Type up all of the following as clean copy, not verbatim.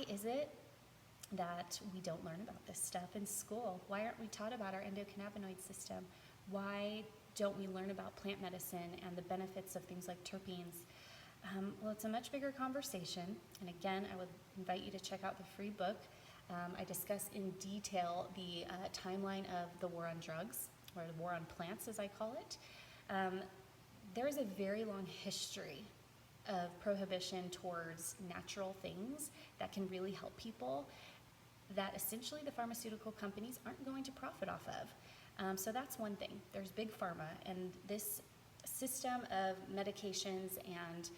is it that we don't learn about this stuff in school? Why aren't we taught about our endocannabinoid system? Why don't we learn about plant medicine and the benefits of things like terpenes? Well, it's a much bigger conversation, and again, I would invite you to check out the free book. I discuss in detail the timeline of the war on drugs, or the war on plants as I call it. There is a very long history of prohibition towards natural things that can really help people that essentially the pharmaceutical companies aren't going to profit off of. So that's one thing. There's big pharma, and this system of medications and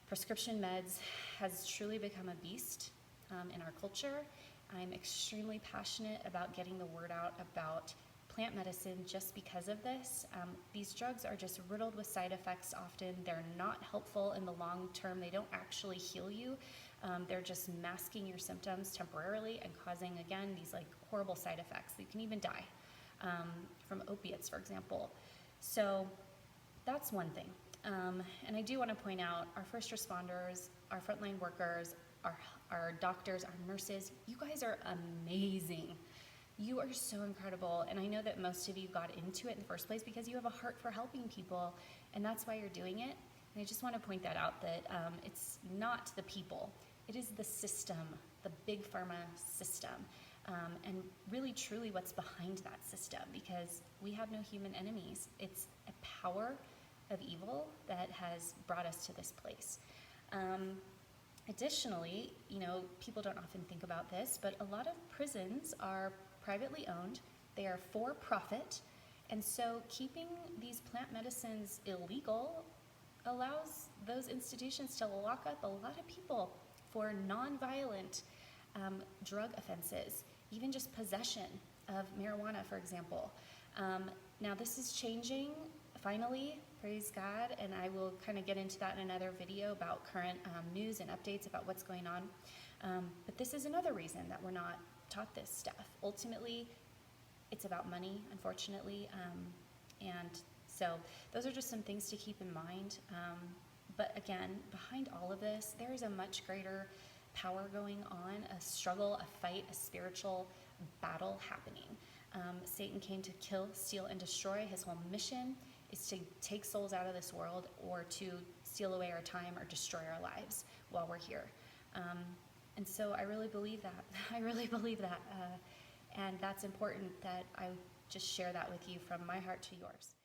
prescription meds has truly become a beast in our culture. I'm extremely passionate about getting the word out about plant medicine just because of this. These drugs are just riddled with side effects often. They're not helpful in the long term. They don't actually heal you. They're just masking your symptoms temporarily and causing, again, these like horrible side effects. You can even die from opiates, for example. So that's one thing. And I do want to point out our first responders, our frontline workers, our doctors, our nurses, you guys are amazing. You are so incredible, and I know that most of you got into it in the first place because you have a heart for helping people, and that's why you're doing it. And I just want to point that out, that it's not the people, it is the system, the big pharma system, and really truly what's behind that system, because we have no human enemies. It's a power of evil that has brought us to this place. Additionally, people don't often think about this, but a lot of prisons are privately owned. They are for profit, and so keeping these plant medicines illegal allows those institutions to lock up a lot of people for non-violent drug offenses, even just possession of marijuana, for example. Now this is changing, finally, praise God, and I will kind of get into that in another video about current news and updates about what's going on. But this is another reason that we're not taught this stuff. Ultimately, it's about money, unfortunately, and so those are just some things to keep in mind. But again, behind all of this, there is a much greater power going on, a struggle, a fight, a spiritual battle happening. Satan came to kill, steal, and destroy. His whole mission is to take souls out of this world, or to steal away our time or destroy our lives while we're here. And so I really believe that. I really believe that. And that's important that I just share that with you from my heart to yours.